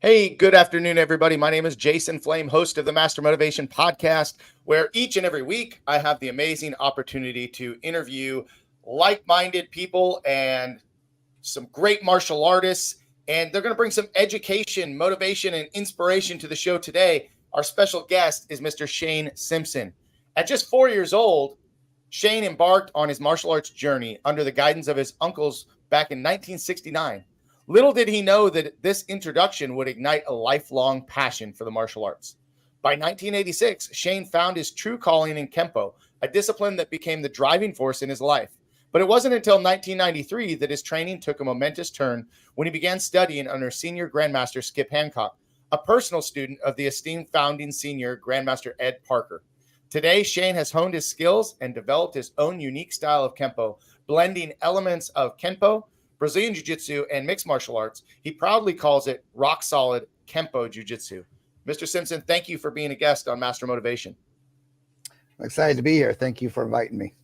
Hey, good afternoon, everybody. My name is Jason Flame, host of the Master Motivation Podcast, where each and every week I have the amazing opportunity to interview like-minded people and some great martial artists. And they're going to bring some education, motivation, and inspiration to the show today. Our special guest is Mr. Shayne Simpson. At just 4 years old, Shayne embarked on his martial arts journey under the guidance of his uncles back in 1969. Little did he know that this introduction would ignite a lifelong passion for the martial arts. By 1986, Shayne found his true calling in Kenpo, a discipline that became the driving force in his life. But it wasn't until 1993 that his training took a momentous turn when he began studying under Senior Grandmaster Skip Hancock, a personal student of the esteemed founding Senior Grandmaster Ed Parker. Today, Shayne has honed his skills and developed his own unique style of Kenpo, blending elements of Kenpo, Brazilian Jiu Jitsu, and mixed martial arts. He proudly calls it rock solid Kenpo Jiu Jitsu. Mr. Simpson, thank you for being a guest on Master Motivation. I'm excited to be here. Thank you for inviting me.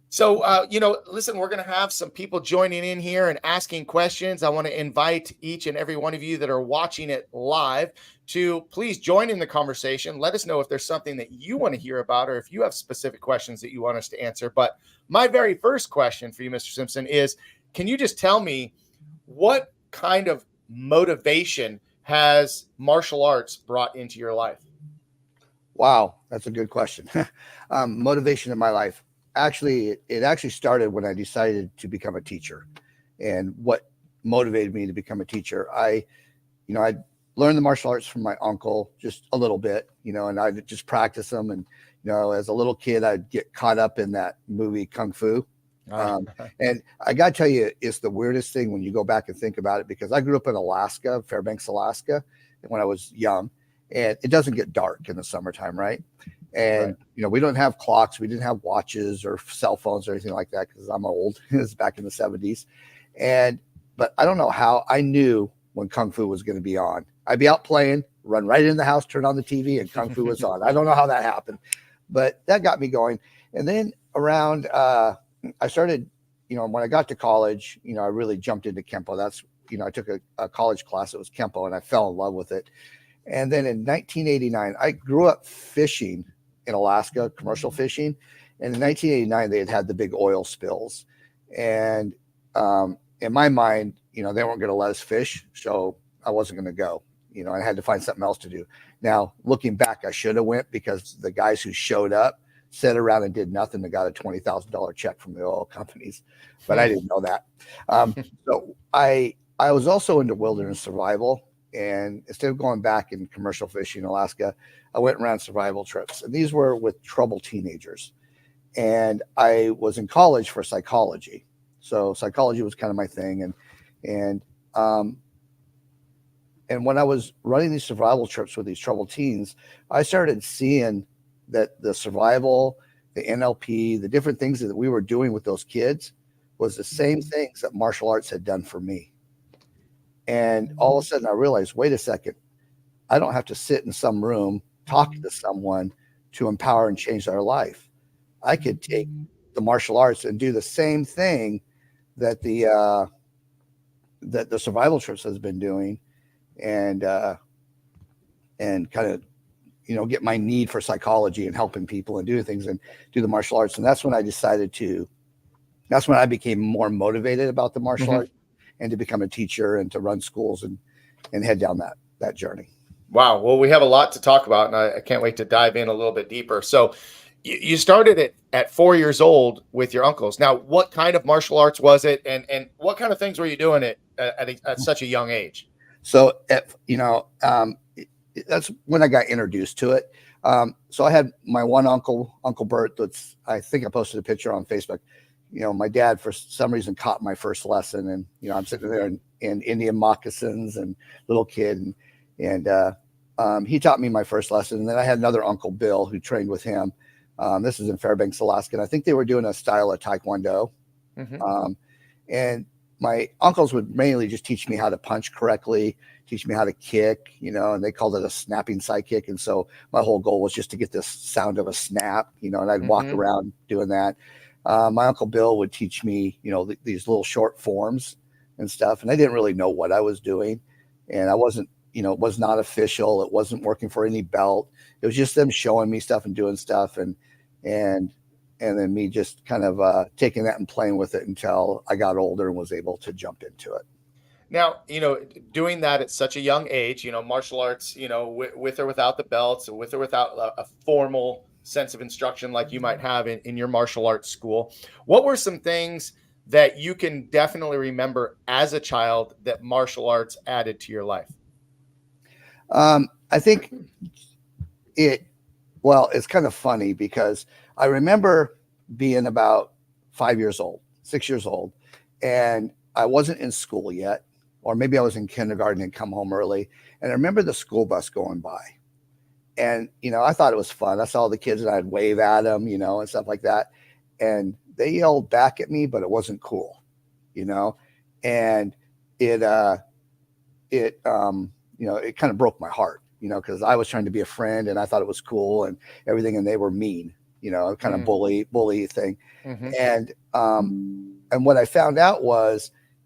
So, listen, we're going to have some people joining in here and asking questions. I want to invite each and every one of you that are watching it live to please join in the conversation. Let us know if there's something that you want to hear about or if you have specific questions that you want us to answer. But my very first question for you, Mr. Simpson, is can you just tell me what kind of motivation has martial arts brought into your life? Wow, that's a good question. Motivation in my life. Actually, it actually started when I decided to become a teacher. And what motivated me to become a teacher, I learned the martial arts from my uncle just a little bit, and I'd just practice them. And, as a little kid, I'd get caught up in that movie Kung Fu. And I got to tell you, it's the weirdest thing when you go back and think about it, because I grew up in Alaska, Fairbanks, Alaska, when I was young, and it doesn't get dark in the summertime, right? And, we don't have clocks. We didn't have watches or cell phones or anything like that because I'm old. It was back in the 70s. But I don't know how I knew when Kung Fu was going to be on. I'd be out playing, run right in the house, turn on the TV, and Kung Fu was on. I don't know how that happened, but that got me going. And then around, I started, when I got to college, I really jumped into Kenpo. That's, I took a college class that was Kenpo, and I fell in love with it. And then in 1989, I grew up fishing in Alaska, commercial fishing. And in 1989, they had the big oil spills. And in my mind, they weren't going to let us fish. So I wasn't going to go, I had to find something else to do. Now, looking back, I should have went because the guys who showed up sat around and did nothing. They got a $20,000 check from the oil companies, but I didn't know that. So I was also into wilderness survival. And instead of going back in commercial fishing in Alaska, I went around survival trips. And these were with troubled teenagers. And I was in college for psychology. So psychology was kind of my thing. And when I was running these survival trips with these troubled teens, I started seeing that the survival, the NLP, the different things that we were doing with those kids was the same things that martial arts had done for me. And all of a sudden I realized, wait a second, I don't have to sit in some room talking to someone to empower and change their life. I could take the martial arts and do the same thing that the survival trips has been doing, and kind of, get my need for psychology and helping people and doing things and do the martial arts. And that's when I became more motivated about the martial arts and to become a teacher and to run schools and head down that journey. Wow. Well, we have a lot to talk about, and I can't wait to dive in a little bit deeper. So you started it at 4 years old with your uncles. Now, what kind of martial arts was it? And what kind of things were you doing at such a young age? So, that's when I got introduced to it. So I had my one uncle, Uncle Bert, I think I posted a picture on Facebook. My dad, for some reason, caught my first lesson, and, I'm sitting there in Indian moccasins and little kid. And he taught me my first lesson. And then I had another Uncle Bill who trained with him. This is in Fairbanks, Alaska. And I think they were doing a style of Taekwondo. And my uncles would mainly just teach me how to punch correctly, teach me how to kick, and they called it a snapping side kick. And so my whole goal was just to get this sound of a snap, and I'd walk around doing that. My Uncle Bill would teach me, these little short forms and stuff. And I didn't really know what I was doing. And I wasn't was not official. It wasn't working for any belt. It was just them showing me stuff and doing stuff, and then me just kind of taking that and playing with it until I got older and was able to jump into it. Now, doing that at such a young age, martial arts, with or without the belts, or with or without a formal sense of instruction like you might have in your martial arts school, what were some things that you can definitely remember as a child that martial arts added to your life? I think it's kind of funny because I remember being about 5 years old, 6 years old, and I wasn't in school yet, or maybe I was in kindergarten and come home early. And I remember the school bus going by, and, I thought it was fun. I saw the kids and I'd wave at them, and stuff like that. And they yelled back at me, but it wasn't cool, and it kind of broke my heart, because I was trying to be a friend and I thought it was cool and everything. And they were mean, kind of bully thing. Mm-hmm. And what I found out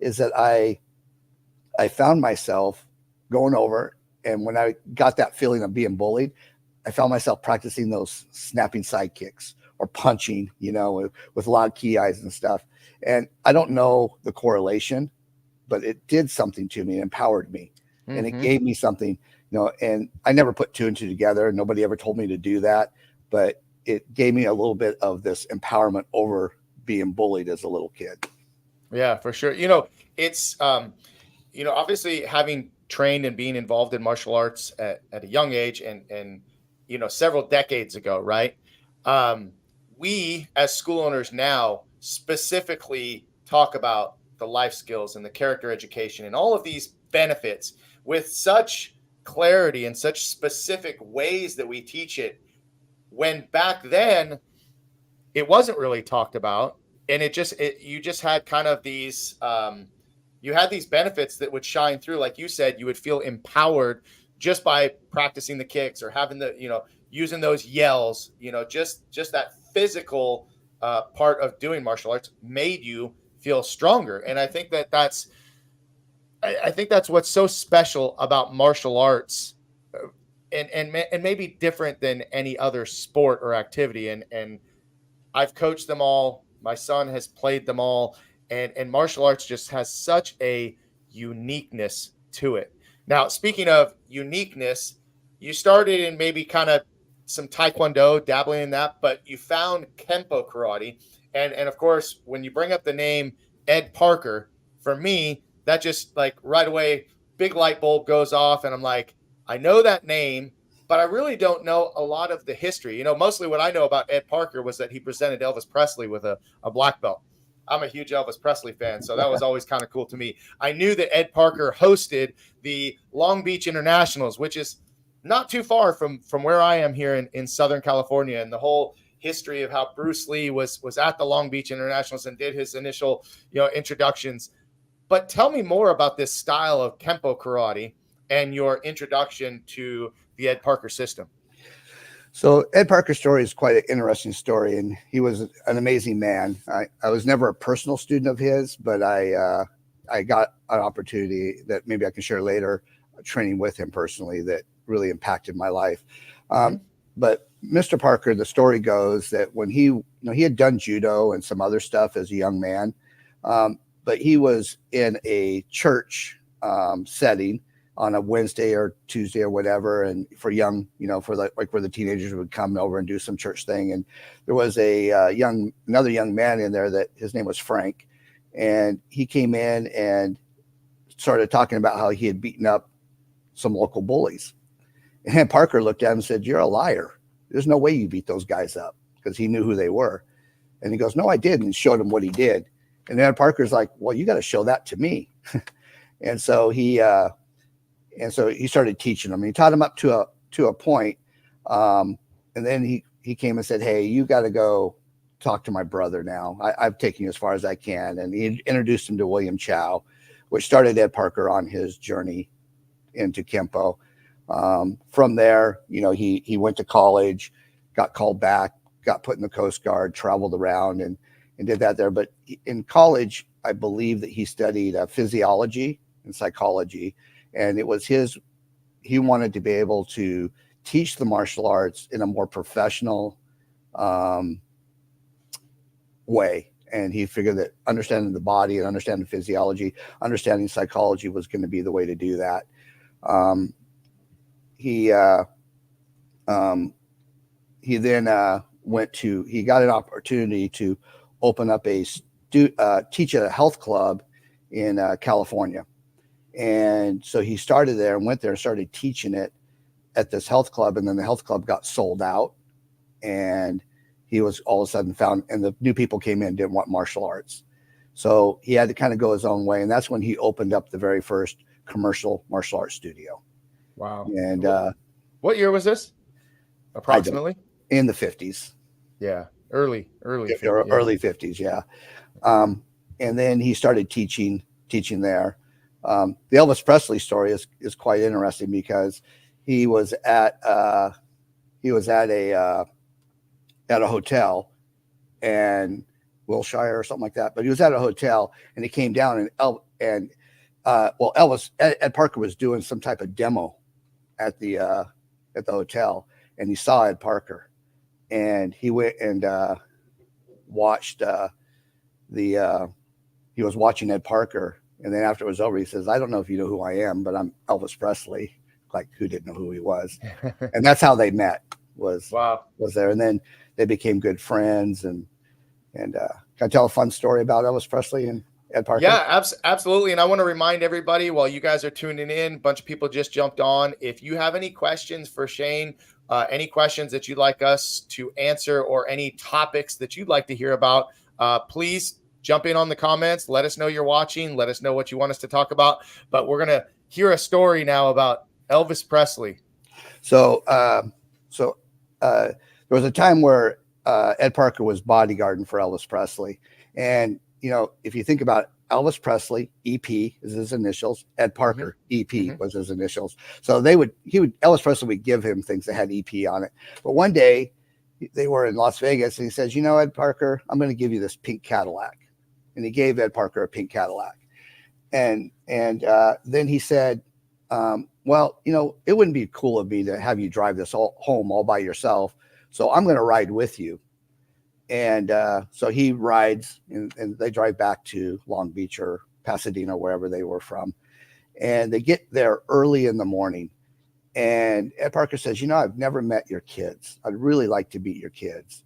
is that I found myself going over, and when I got that feeling of being bullied, I found myself practicing those snapping side kicks or punching, with loud key eyes and stuff. And I don't know the correlation, but it did something to me, it empowered me, and it gave me something, and I never put two and two together. Nobody ever told me to do that, but it gave me a little bit of this empowerment over being bullied as a little kid. Yeah, for sure. It's, obviously having trained and being involved in martial arts at a young age and several decades ago, right? We as school owners now specifically talk about the life skills and the character education and all of these benefits with such clarity and such specific ways that we teach it, when back then it wasn't really talked about. And you just had kind of these, you had these benefits that would shine through. Like you said, you would feel empowered just by practicing the kicks or having using those yells, just that physical part of doing martial arts made you feel stronger. And I think that's what's so special about martial arts, and maybe different than any other sport or activity. And I've coached them all. My son has played them all, and martial arts just has such a uniqueness to it. Now, speaking of uniqueness, you started in maybe kind of some Taekwondo, dabbling in that, but you found Kenpo karate. And of course, when you bring up the name Ed Parker, for me, that just like right away, big light bulb goes off. And I'm like, I know that name, but I really don't know a lot of the history. Mostly what I know about Ed Parker was that he presented Elvis Presley with a black belt. I'm a huge Elvis Presley fan, so that was always kind of cool to me. I knew that Ed Parker hosted the Long Beach Internationals, which is not too far from where I am here in Southern California, and the whole history of how Bruce Lee was at the Long Beach Internationals and did his initial, introductions. But tell me more about this style of Kenpo karate and your introduction to the Ed Parker system. So Ed Parker's story is quite an interesting story, and he was an amazing man. I was never a personal student of his, but I got an opportunity that maybe I can share later, training with him personally, that really impacted my life. But Mr. Parker, the story goes that when he had done judo and some other stuff as a young man, but he was in a church setting on a Wednesday or Tuesday or whatever, and for young, where the teenagers would come over and do some church thing. And there was another young man in there that his name was Frank, and he came in and started talking about how he had beaten up some local bullies. And Parker looked at him and said, "You're a liar. There's no way you beat those guys up," because he knew who they were. And he goes, "No, I did," and showed him what he did. And then Parker's like, "Well, you got to show that to me." And so he started teaching them. He taught him up to a point, and then he came and said, "Hey, you got to go talk to my brother now. I've taken you as far as I can." And he introduced him to William Chow, which started Ed Parker on his journey into Kenpo. From there, he went to college, got called back, got put in the Coast Guard, traveled around and did that there. But in college, I believe that he studied physiology and psychology. And it was his he wanted to be able to teach the martial arts in a more professional way. And he figured that understanding the body and understanding physiology, understanding psychology was going to be the way to do that. He then he got an opportunity to open up teach at a health club in California. And so he started there and went there and started teaching it at this health club. And then the health club got sold out, and he was all of a sudden found, and the new people came in, didn't want martial arts. So he had to kind of go his own way. And that's when he opened up the very first commercial martial arts studio. Wow. And what year was this? Approximately? In the 50s. Yeah. Early 50s. Yeah. And then he started teaching there. The Elvis Presley story is quite interesting because he was at a hotel and Wilshire or something like that, but he was at a hotel and he came down and Ed Parker was doing some type of demo at the hotel, and he saw Ed Parker, and he went and watched he was watching Ed Parker. And then after it was over, he says, "I don't know if you know who I am, but I'm Elvis Presley." Like, who didn't know who he was? And that's how they met, was there. And then they became good friends. And can I tell a fun story about Elvis Presley and Ed Parker? Yeah, absolutely. And I want to remind everybody, while you guys are tuning in, a bunch of people just jumped on. If you have any questions for Shayne, any questions that you'd like us to answer, or any topics that you'd like to hear about, please jump in on the comments. Let us know you're watching. Let us know what you want us to talk about. But we're going to hear a story now about Elvis Presley. So there was a time where Ed Parker was bodyguarding for Elvis Presley. And, if you think about Elvis Presley, EP is his initials. Ed Parker, EP was his initials. So Elvis Presley would give him things that had EP on it. But one day they were in Las Vegas, and he says, "Ed Parker, I'm going to give you this pink Cadillac." And he gave Ed Parker a pink Cadillac. And then he said, "Well, it wouldn't be cool of me to have you drive this home all by yourself. So I'm going to ride with you." And so he rides, and they drive back to Long Beach or Pasadena, wherever they were from. And they get there early in the morning. And Ed Parker says, "I've never met your kids. I'd really like to meet your kids."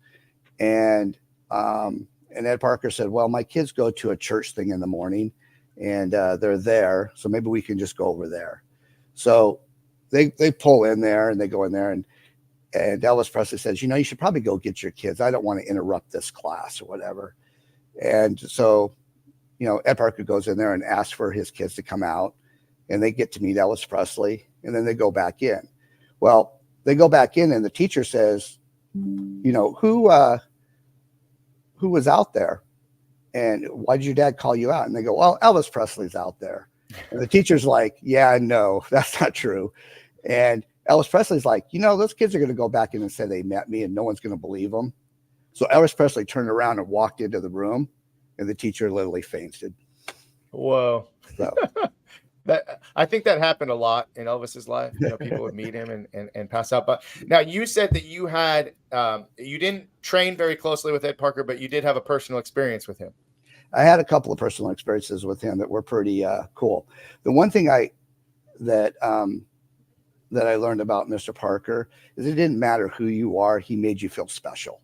And Ed Parker said, "Well, my kids go to a church thing in the morning, and they're there. So maybe we can just go over there." So they pull in there, and they go in there, and Elvis Presley says, "You should probably go get your kids. I don't want to interrupt this class or whatever." And so, Ed Parker goes in there and asks for his kids to come out, and they get to meet Elvis Presley, and then they go back in. Well, they go back in, and the teacher says, who was out there? And why did your dad call you out? And they go, "Well, Elvis Presley's out there." And the teacher's like, "Yeah, no, that's not true." And Elvis Presley's like, "Those kids are going to go back in and say they met me, and no one's going to believe them." So Elvis Presley turned around and walked into the room, and the teacher literally fainted. Whoa. So I think that happened a lot in Elvis's life. People would meet him and pass out. But now, you said that you had you didn't train very closely with Ed Parker, but you did have a personal experience with him. I had a couple of personal experiences with him that were pretty cool. The one thing that I learned about Mr. Parker is it didn't matter who you are, he made you feel special.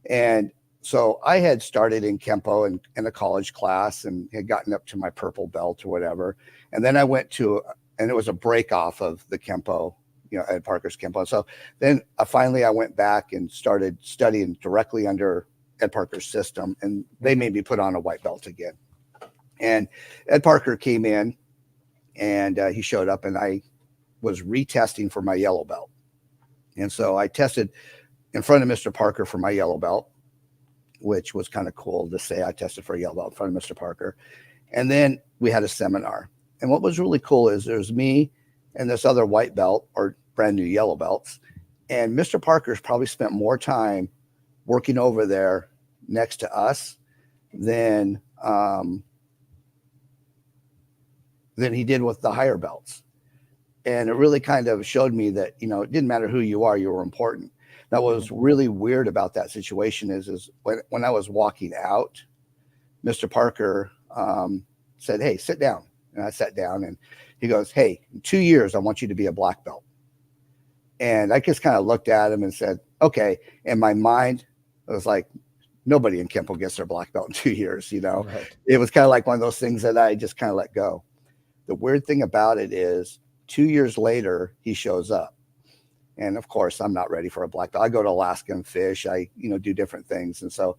And so I had started in Kenpo in a college class and had gotten up to my purple belt or whatever. And then I went and it was a break off of the Kenpo, Ed Parker's Kenpo. So then finally I went back and started studying directly under Ed Parker's system, and they made me put on a white belt again. And Ed Parker came in, and he showed up, and I was retesting for my yellow belt. And so I tested in front of Mr. Parker for my yellow belt, which was kind of cool to say I tested for a yellow belt in front of Mr. Parker. And then we had a seminar. And what was really cool is there's me and this other white belt, or brand new yellow belts. And Mr. Parker's probably spent more time working over there next to us than he did with the higher belts. And it really kind of showed me that, you know, it didn't matter who you are, you were important. Now, what was really weird about that situation is when I was walking out, Mr. Parker said, "Hey, sit down." And I sat down, and he goes, "Hey, in 2 years, I want you to be a black belt." And I just kind of looked at him and said, "Okay." In my mind, I was like, nobody in Kenpo gets their black belt in 2 years, you know. Right. It was kind of like one of those things that I just kind of let go. The weird thing about it is 2 years later, he shows up. And of course, I'm not ready for a black belt. I go to Alaska and fish. I, you know, do different things. And so,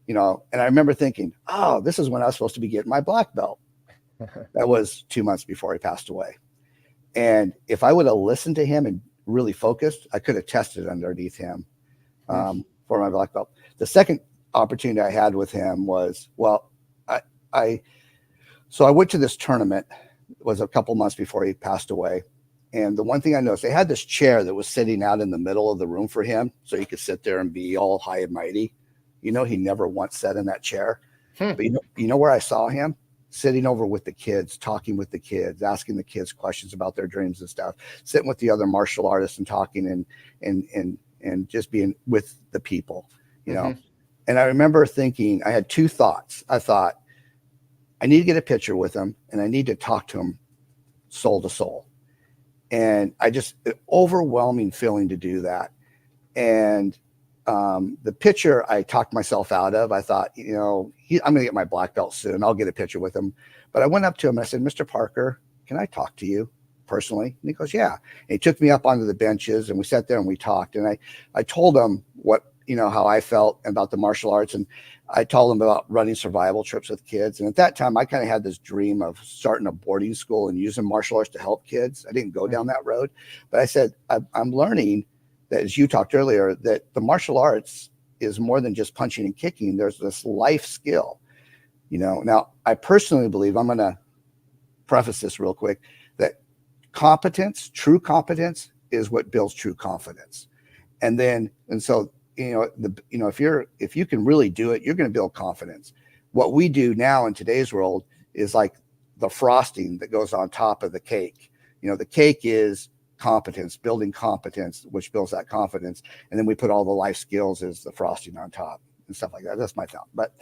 you know, and I remember thinking, oh, this is when I was supposed to be getting my black belt. That was 2 months before he passed away. And if I would have listened to him and really focused, I could have tested underneath him for my black belt. The second opportunity I had with him was, well, so I went to this tournament. It was a couple months before he passed away. And the one thing I noticed, they had this chair that was sitting out in the middle of the room for him, so he could sit there and be all high and mighty. You know, he never once sat in that chair. But you know where I saw him? Sitting over with the kids, talking with the kids, asking the kids questions about their dreams and stuff, sitting with the other martial artists and talking and just being with the people, you know. And I remember thinking, I had two thoughts. I thought, I need to get a picture with him, and I need to talk to him soul to soul. And I just, an overwhelming feeling to do that. And the picture I talked myself out of, I thought, you know, I'm going to get my black belt soon. I'll get a picture with him. But I went up to him and I said, "Mr. Parker, can I talk to you personally?" And he goes, "Yeah." And he took me up onto the benches, and we sat there and we talked. And I told him what, you know, how I felt about the martial arts. And I told him about running survival trips with kids. And at that time, I kind of had this dream of starting a boarding school and using martial arts to help kids. I didn't go down that road, but I said, I'm learning that, as you talked earlier, that the martial arts is more than just punching and kicking. There's this life skill, you know. Now, I personally believe, I'm going to preface this real quick, that competence, true competence, is what builds true confidence. And so, you know, if you can really do it, you're going to build confidence. What we do now in today's world is like the frosting that goes on top of the cake. You know, the cake is competence, building competence, which builds that confidence. And then we put all the life skills as the frosting on top and stuff like that. That's my thought. But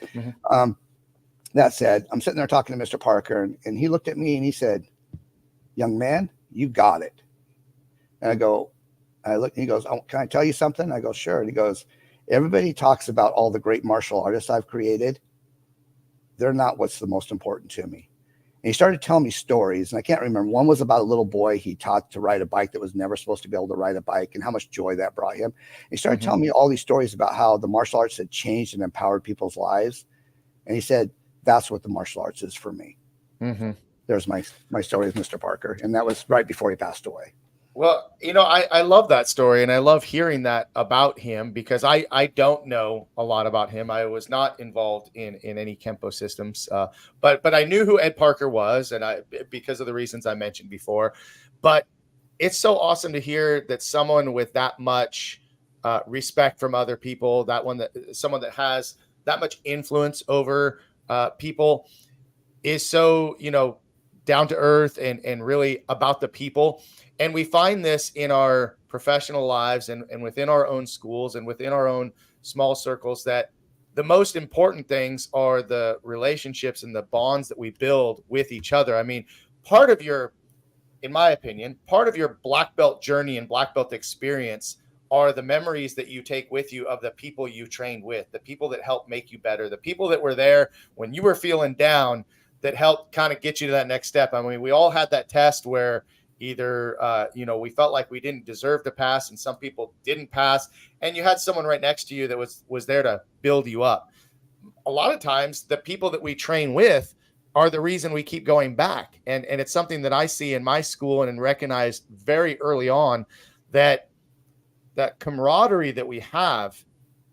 that said, I'm sitting there talking to Mr. Parker, and he looked at me and he said, "Young man, you got it." And I look, and he goes, "Oh, can I tell you something?" I go, "Sure." And he goes, "Everybody talks about all the great martial artists I've created. They're not what's the most important to me." And he started telling me stories, and I can't remember. One was about a little boy he taught to ride a bike that was never supposed to be able to ride a bike, and how much joy that brought him. And he started telling me all these stories about how the martial arts had changed and empowered people's lives. And he said, "That's what the martial arts is for me." There's my story with Mr. Parker, and that was right before he passed away. Well, you know, I love that story, and I love hearing that about him, because I don't know a lot about him. I was not involved in any Kenpo systems, but I knew who Ed Parker was, and because of the reasons I mentioned before. But it's so awesome to hear that someone with that much respect from other people, someone that has that much influence over people, is so, you know, down to earth and really about the people. And we find this in our professional lives and within our own schools and within our own small circles, that the most important things are the relationships and the bonds that we build with each other. I mean, in my opinion, part of your black belt journey and black belt experience are the memories that you take with you of the people you trained with, the people that helped make you better, the people that were there when you were feeling down, that helped kind of get you to that next step. I mean, we all had that test where either, you know, we felt like we didn't deserve to pass, and some people didn't pass, and you had someone right next to you that was there to build you up. A lot of times, the people that we train with are the reason we keep going back. And it's something that I see in my school and recognized very early on, that camaraderie that we have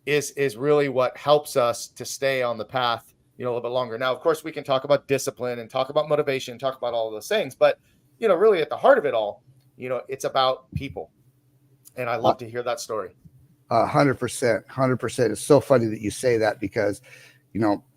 is really what helps us to stay on the path, you know, a little bit longer. Now, of course, we can talk about discipline and talk about motivation, talk about all of those things, but, you know, really at the heart of it all, you know, it's about people. And I love to hear that story. 100%. It's so funny that you say that, because,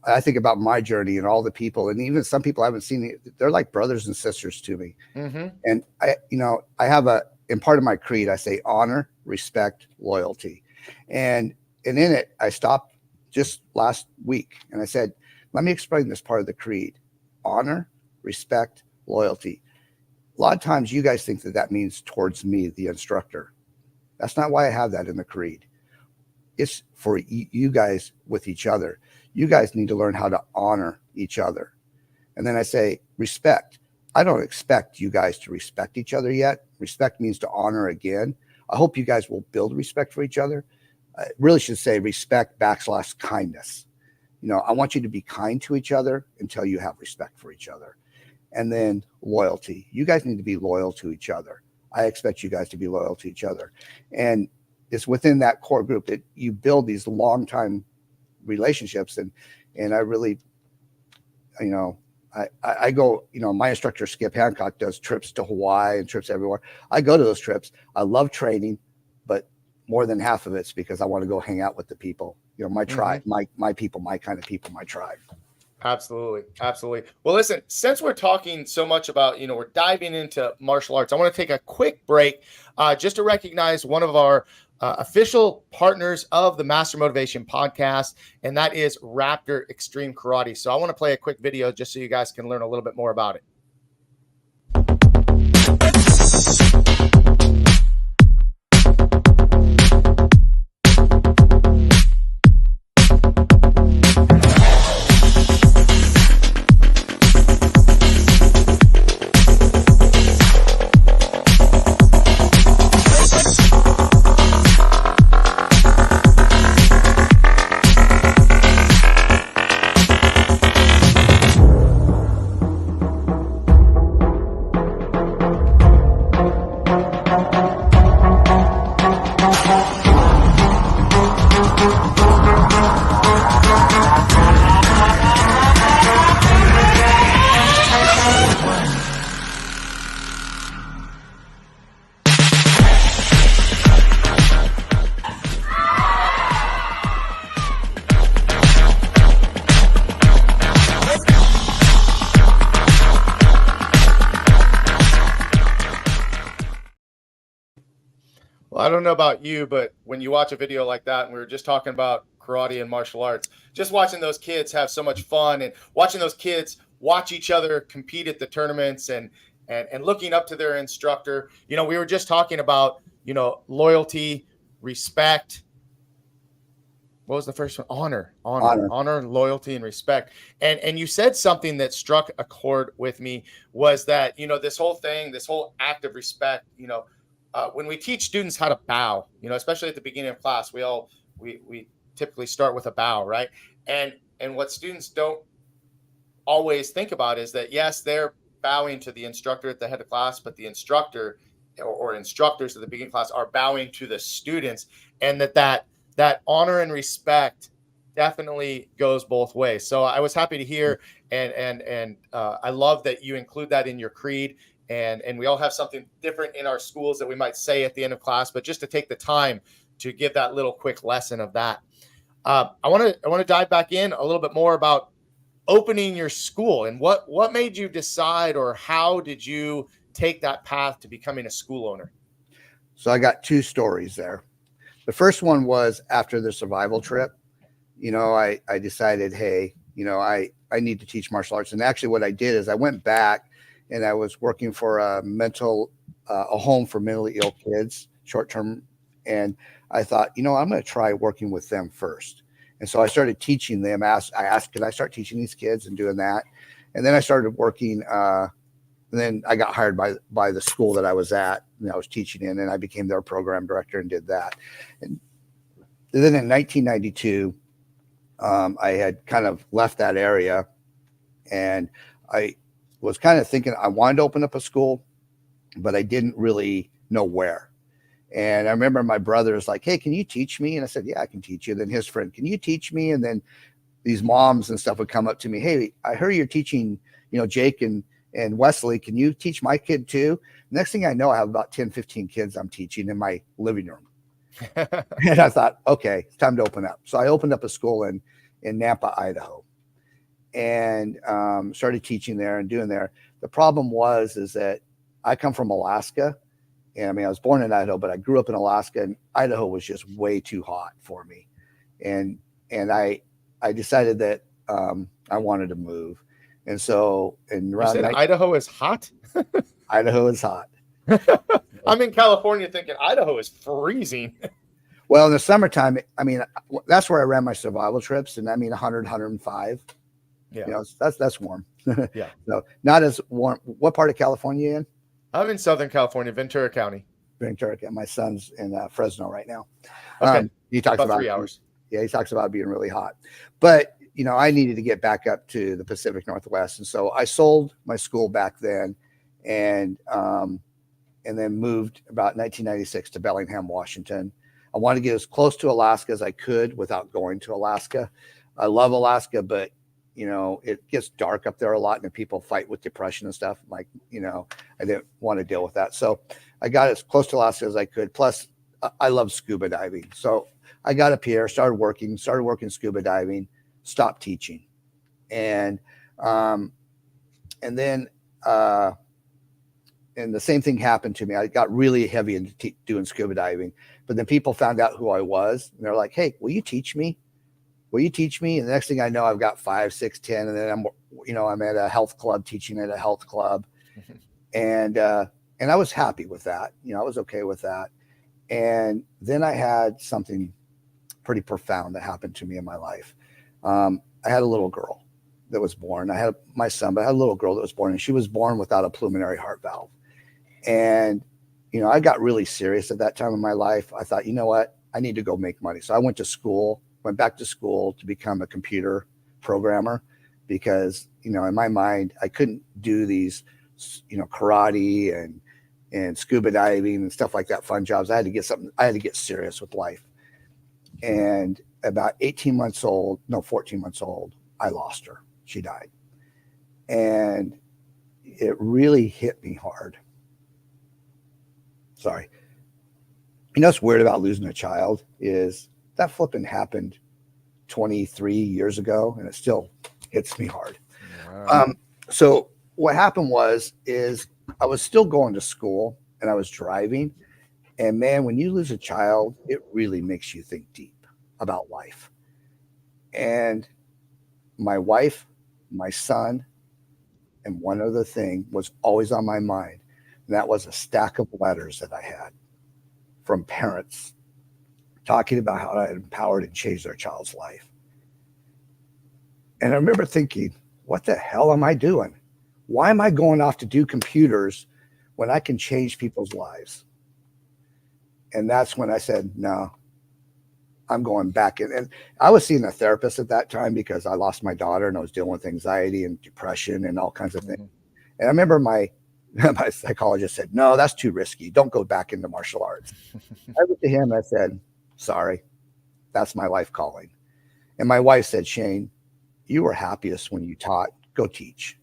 I think about my journey and all the people, and even some people I haven't seen, they're like brothers and sisters to me. Mm-hmm. And I have in part of my creed, I say honor, respect, loyalty. And in it, I stopped just last week and I said, let me explain this part of the creed: honor, respect, loyalty. A lot of times you guys think that means towards me, the instructor. That's not why I have that in the creed. It's for you guys with each other. You guys need to learn how to honor each other. And then I say respect. I don't expect you guys to respect each other yet. Respect means to honor again. I hope you guys will build respect for each other. I really should say respect / kindness. I want you to be kind to each other until you have respect for each other. And then loyalty. You guys need to be loyal to each other. I expect you guys to be loyal to each other. And it's within that core group that you build these long-time relationships. And I really, I go, my instructor, Skip Hancock, does trips to Hawaii and trips everywhere. I go to those trips. I love training, but more than half of it's because I want to go hang out with the people, my tribe, my people, my kind of people, my tribe. Absolutely. Absolutely. Well, listen, since we're talking so much about, we're diving into martial arts, I want to take a quick break just to recognize one of our official partners of the Master Motivation podcast, and that is Raptor Extreme Karate. So I want to play a quick video just so you guys can learn a little bit more about it. Well, I don't know about you, but when you watch a video like that, and we were just talking about karate and martial arts, just watching those kids have so much fun and watching those kids watch each other compete at the tournaments and looking up to their instructor. We were just talking about, loyalty, respect. What was the first one? Honor, loyalty, and respect. And you said something that struck a chord with me was that, this whole act of respect, when we teach students how to bow, especially at the beginning of class, we typically start with a bow, right? And what students don't always think about is that, yes, they're bowing to the instructor at the head of class, but the instructor or instructors at the beginning of class are bowing to the students, and that honor and respect definitely goes both ways. So I was happy to hear, and I love that you include that in your creed. And we all have something different in our schools that we might say at the end of class, but just to take the time to give that little quick lesson of that. I want to dive back in a little bit more about opening your school and what made you decide, or how did you take that path to becoming a school owner? So I got two stories there. The first one was after the survival trip. I decided, hey, I need to teach martial arts. And actually what I did is I went back and I was working for a home for mentally ill kids, short-term. And I thought, I'm going to try working with them first. And so I started teaching them. I asked, can I start teaching these kids and doing that? And then I started working. And then I got hired by the school that I was at and I was teaching in, and I became their program director and did that. And then in 1992, I had kind of left that area, and I was kind of thinking I wanted to open up a school, but I didn't really know where. And I remember my brother was like, hey, can you teach me? And I said, yeah, I can teach you. And then his friend, can you teach me? And then these moms and stuff would come up to me. Hey, I heard you're teaching, Jake and Wesley, can you teach my kid too? Next thing I know, I have about 10, 15 kids I'm teaching in my living room. And I thought, okay, it's time to open up. So I opened up a school, and in Nampa, Idaho, and started teaching there and doing there. The problem is that I come from Alaska, and I mean I was born in Idaho, but I grew up in Alaska, and Idaho was just way too hot for me, and I decided that I wanted to move, and so in You around said night, Idaho is hot? Idaho is hot. I'm in California thinking Idaho is freezing. Well, in the summertime, I mean that's where I ran my survival trips, and I mean 100, 105. Yeah. You know, that's warm. Yeah. No, not as warm. What part of California in? I'm in Southern California, Ventura County. Ventura. My son's in Fresno right now. Okay. He talks About about 3 hours. Yeah, he talks about it being really hot. But you know, I needed to get back up to the Pacific Northwest, and so I sold my school back then, and then moved about 1996 to Bellingham, Washington. I wanted to get as close to Alaska as I could without going to Alaska. I love Alaska, but you know, it gets dark up there a lot, and people fight with depression and stuff. Like, you know, I didn't want to deal with that. So I got as close to Alaska as I could. Plus, I love scuba diving. So I got up here, started working scuba diving, stopped teaching. And then, and the same thing happened to me. I got really heavy into doing scuba diving, but then people found out who I was, and they're like, "Hey, will you teach me? Will you teach me?" And the next thing I know, I've got 5, 6, 10, and then I'm at a health club, teaching at a health club, and I was happy with that. You know, I was okay with that. And then I had something pretty profound that happened to me in my life. I had a little girl that was born. I had my son, but I had a little girl that was born, and she was born without a pulmonary heart valve. And, you know, I got really serious at that time in my life. I thought, you know what? I need to go make money. So I went back to school to become a computer programmer because, you know, in my mind, I couldn't do these, you know, karate and scuba diving and stuff like that, fun jobs. I had to get serious with life. And about 14 months old, I lost her. She died. And it really hit me hard. Sorry. You know what's weird about losing a child is that flipping happened 23 years ago, and it still hits me hard. Wow. So what happened is I was still going to school and I was driving. And man, when you lose a child, it really makes you think deep about life. And my wife, my son, and one other thing was always on my mind. And that was a stack of letters that I had from parents talking about how I had empowered and changed their child's life. And I remember thinking, what the hell am I doing? Why am I going off to do computers when I can change people's lives? And that's when I said, no, I'm going back in. And I was seeing a therapist at that time because I lost my daughter and I was dealing with anxiety and depression and all kinds of things. And I remember my psychologist said, no, that's too risky. Don't go back into martial arts. I looked at him and I said, sorry, that's my life calling. And my wife said, Shayne, you were happiest when you taught, go teach.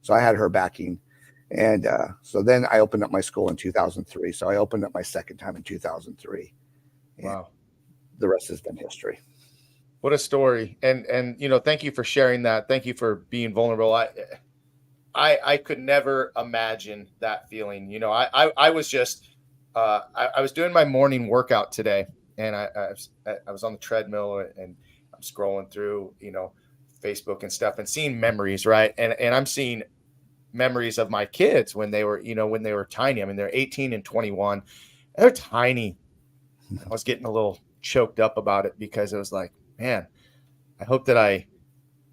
So I had her backing. And so then I opened up my school in 2003. So I opened up my second time in 2003. Wow. The rest has been history. What a story. And you know, thank you for sharing that. Thank you for being vulnerable. I could never imagine that feeling. You know, I was just I was doing my morning workout today, and I was on the treadmill and I'm scrolling through, you know, Facebook and stuff and seeing memories, right? And I'm seeing memories of my kids when they were, you know, when they were tiny. I mean, they're 18 and 21. They're tiny. I was getting a little choked up about it because it was like, man, I hope that I,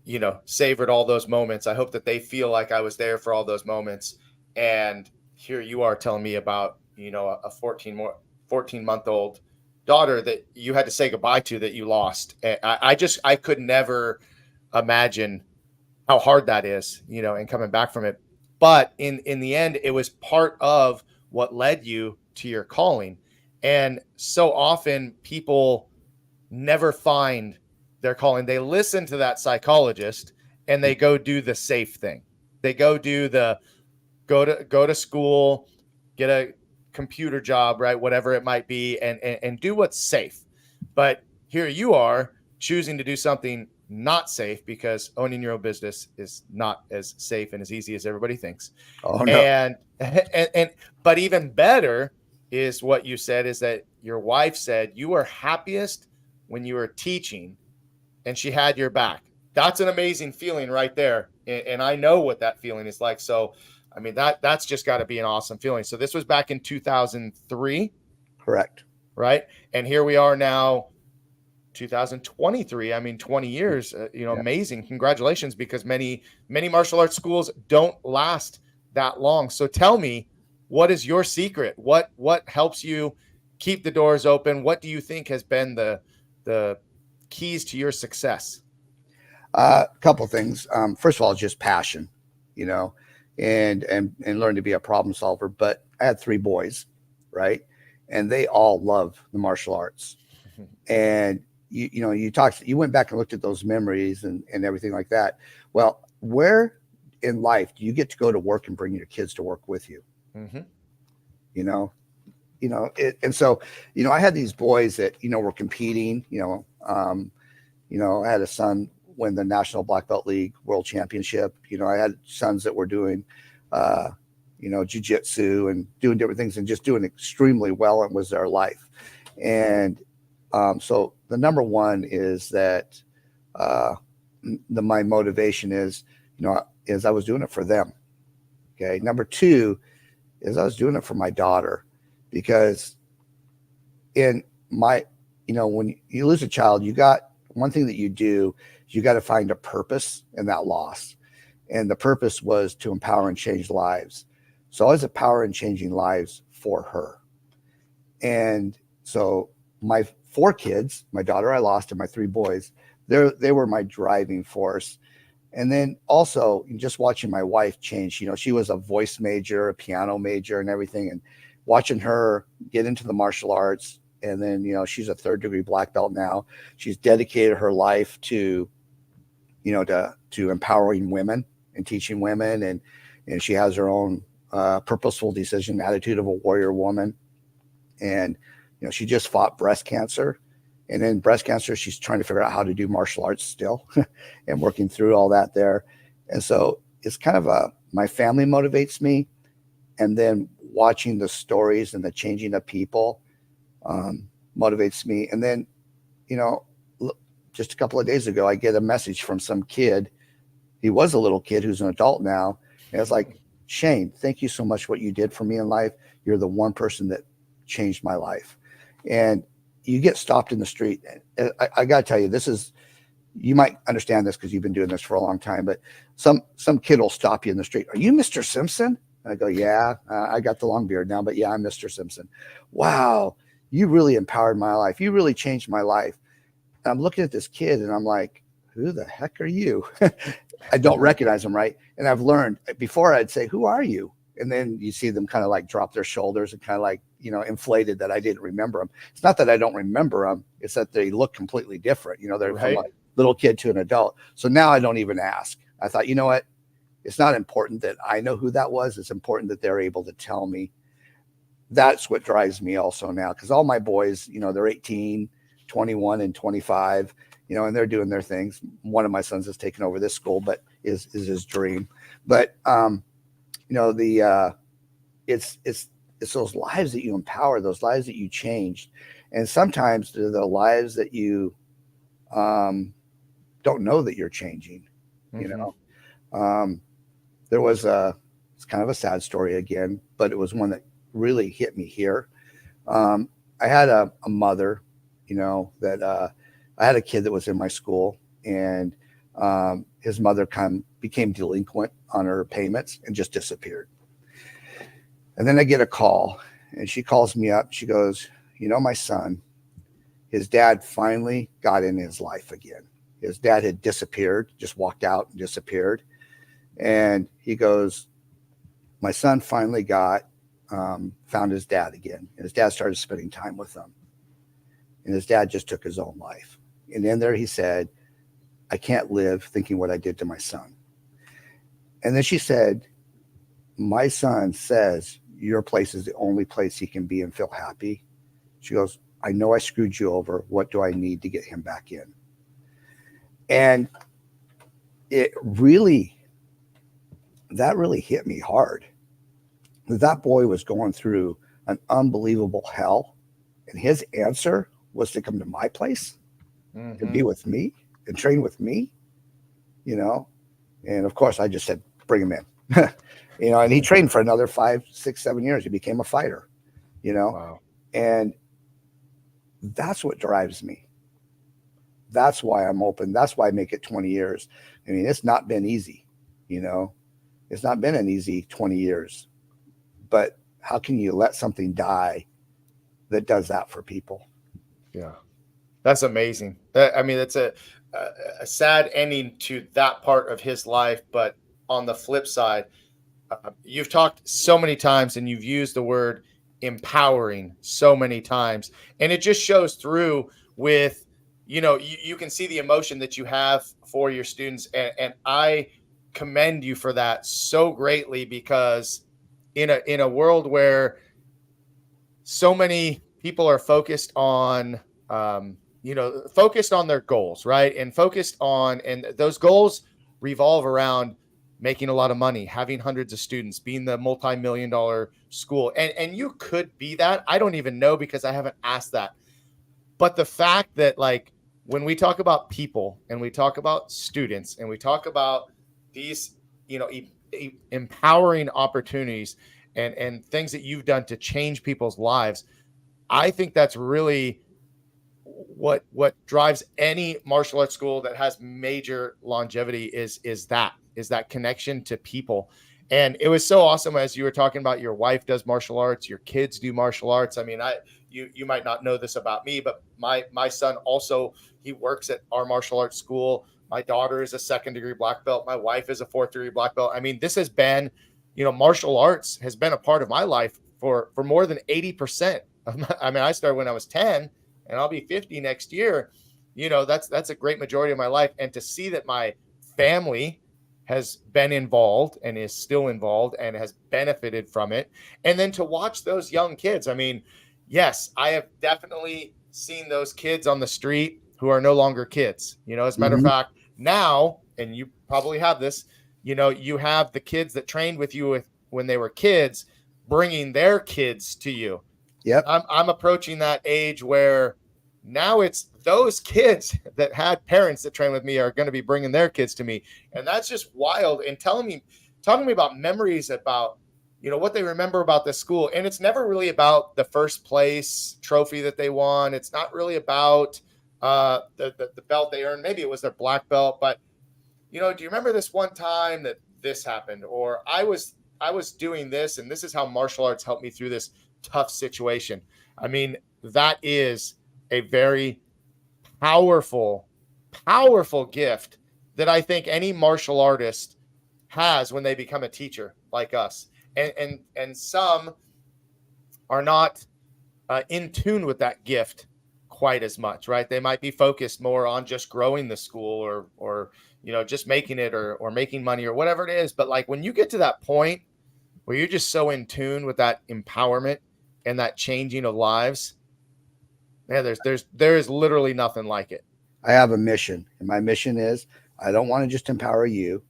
you know, savored all those moments. I hope that they feel like I was there for all those moments. And here you are telling me about, you know, a 14-month-old daughter that you had to say goodbye to, that you lost. And I could never imagine how hard that is, you know, and coming back from it. But in the end, it was part of what led you to your calling. And so often people never find their calling. They listen to that psychologist and they go do the safe thing. They go do the go to school, get a computer job, right? Whatever it might be, and do what's safe. But here you are choosing to do something not safe, because owning your own business is not as safe and as easy as everybody thinks. Oh no. And but even better is what you said, is that your wife said you were happiest when you were teaching and she had your back. That's an amazing feeling right there. And I know what that feeling is like. So, I mean, that's just got to be an awesome feeling. So this was back in 2003, Correct. right? And here we are now, 2023. I mean, 20 years, Yeah. amazing. Congratulations, because many martial arts schools don't last that long. So tell me, what is your secret? What helps you keep the doors open? What do you think has been the keys to your success? A couple things. First of all, just passion, you know, and learn to be a problem solver. But I had 3 boys, right? And they all love the martial arts. And you went back and looked at those memories and everything like that. Well, where in life do you get to go to work and bring your kids to work with you? Mm-hmm. You know, and so, I had these boys that, were competing, I had a son win the National Black Belt League World Championship. I had sons that were doing, Jiu Jitsu and doing different things and just doing extremely well. It was their life. And so the number one is that my motivation is I was doing it for them. Okay. Number two is I was doing it for my daughter, because in my, when you lose a child, you got one thing that you do, you got to find a purpose in that loss. And the purpose was to empower and change lives. So I was empowering and changing lives for her. And so my 4 kids, my daughter I lost, and my 3 boys, they were my driving force. And then also just watching my wife change, she was a voice major, a piano major and everything. And watching her get into the martial arts. And then, she's a 3rd degree black belt now. She's dedicated her life to, to empowering women and teaching women. And she has her own purposeful decision, attitude of a warrior woman. And, she just fought breast cancer. And in breast cancer, she's trying to figure out how to do martial arts still and working through all that there. And so it's kind of my family motivates me. And then watching the stories and the changing of people motivates me. And then, just a couple of days ago, I get a message from some kid. He was a little kid who's an adult now. And it's like, Shayne, thank you so much for what you did for me in life. You're the one person that changed my life. And you get stopped in the street. I got to tell you, you might understand this because you've been doing this for a long time, but some kid will stop you in the street. Are you Mr. Simpson? And I go, yeah, I got the long beard now, but yeah, I'm Mr. Simpson. Wow. You really empowered my life. You really changed my life. And I'm looking at this kid and I'm like, who the heck are you? I don't recognize him. Right. And I've learned before I'd say, who are you? And then you see them kind of like drop their shoulders and kind of like, inflated that I didn't remember them. It's not that I don't remember them. It's that they look completely different. They're Right. from a little kid to an adult. So now I don't even ask. I thought, you know what? It's not important that I know who that was. It's important that they're able to tell me. That's what drives me also now. Cause all my boys, they're 18, 21 and 25, and they're doing their things. One of my sons has taken over this school, but is his dream. But, it's those lives that you empower, those lives that you changed. And sometimes they're the lives that you don't know that you're changing. Mm-hmm. There was it's kind of a sad story again, but it was one that really hit me here. I had a mother, that I had a kid that was in my school, and his mother became delinquent on her payments and just disappeared. And then I get a call, and she calls me up. She goes, my son, his dad finally got in his life again. His dad had disappeared, just walked out and disappeared. And he goes, my son finally found his dad again. And his dad started spending time with him. And his dad just took his own life. And in there he said, I can't live thinking what I did to my son. And then she said, my son says your place is the only place he can be and feel happy. She goes, I know I screwed you over. What do I need to get him back in? And that really hit me hard. That boy was going through an unbelievable hell, and his answer was to come to my place and be with me and train with me, you know. And of course, I just said, bring him in, you know. And he trained for another 5, 6, 7 years. He became a fighter, you know. Wow. And that's what drives me. That's why I'm open. That's why I make it 20 years. I mean, it's not been easy, you know. It's not been an easy 20 years. But how can you let something die that does that for people? Yeah, that's amazing. I mean, it's a sad ending to that part of his life. But on the flip side, you've talked so many times and you've used the word empowering so many times. And it just shows through with, you can see the emotion that you have for your students. And I commend you for that so greatly, because in a world where so many people are focused on focused on their goals, right? And those goals revolve around making a lot of money, having hundreds of students, being the multi-million-dollar school. And you could be that. I don't even know, because I haven't asked that. But the fact that, like, when we talk about people and we talk about students and we talk about these, empowering opportunities and things that you've done to change people's lives, I think that's really what drives any martial arts school that has major longevity is that connection to people. And it was so awesome, as you were talking about, your wife does martial arts, your kids do martial arts. I mean, you might not know this about me, but my son also, he works at our martial arts school. My daughter is a 2nd degree black belt. My wife is a 4th degree black belt. I mean, this has been, martial arts has been a part of my life for more than 80%. I mean, I started when I was 10, and I'll be 50 next year. That's a great majority of my life. And to see that my family has been involved and is still involved and has benefited from it. And then to watch those young kids. I mean, yes, I have definitely seen those kids on the street who are no longer kids. As a matter of fact, now, and you probably have this, you have the kids that trained with you when they were kids bringing their kids to you. Yep. I'm approaching that age where now it's those kids that had parents that train with me are going to be bringing their kids to me. And that's just wild. And talking to me about memories, about, what they remember about the school. And it's never really about the first place trophy that they won. It's not really about the belt they earned. Maybe it was their black belt, but do you remember this one time that this happened? Or I was doing this, and this is how martial arts helped me through this tough situation. I mean, that is a very powerful gift that I think any martial artist has when they become a teacher like us. And some are not in tune with that gift quite as much, right? They might be focused more on just growing the school or just making it or making money or whatever it is. But like when you get to that point where you're just so in tune with that empowerment and that changing of lives, man, there is literally nothing like it. I have a mission, and my mission is I don't want to just empower you.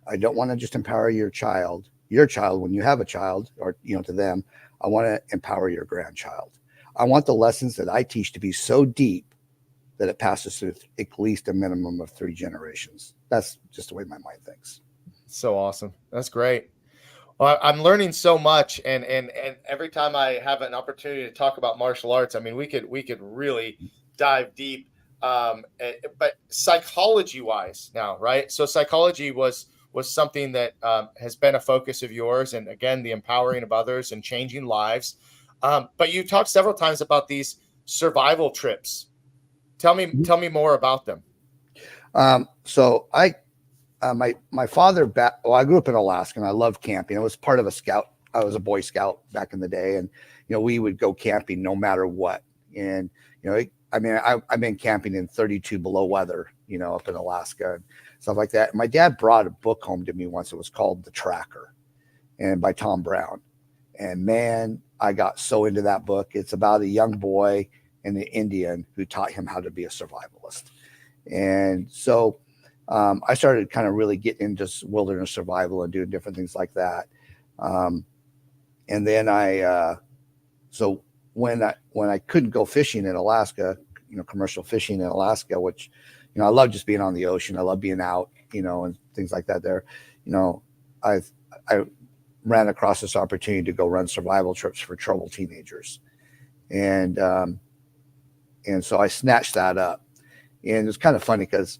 I don't want to just empower your child when you have a child, or to them. I want to empower your grandchild. I want the lessons that I teach to be so deep that it passes through at least a minimum of 3 generations. That's just the way my mind thinks. So awesome. That's great. Well, I'm learning so much, and every time I have an opportunity to talk about martial arts, I mean, we could really dive deep. But psychology wise now, right? So psychology was something that has been a focus of yours, and again, the empowering of others and changing lives. But you talked several times about these survival trips. Tell me more about them. So my father I grew up in Alaska, and I loved camping. I was part of a scout. I was a Boy Scout back in the day, and we would go camping no matter what. And I mean, I've been camping in 32 below weather, up in Alaska and stuff like that. And my dad brought a book home to me once. It was called The Tracker, and by Tom Brown. And man, I got so into that book. It's about a young boy and an Indian who taught him how to be a survivalist. And so I started kind of really getting into wilderness survival and doing different things like that. And then so when I couldn't go fishing in Alaska, commercial fishing in Alaska, which, I love just being on the ocean. I love being out, and things like that there. I ran across this opportunity to go run survival trips for troubled teenagers. And so I snatched that up. And it's kind of funny because,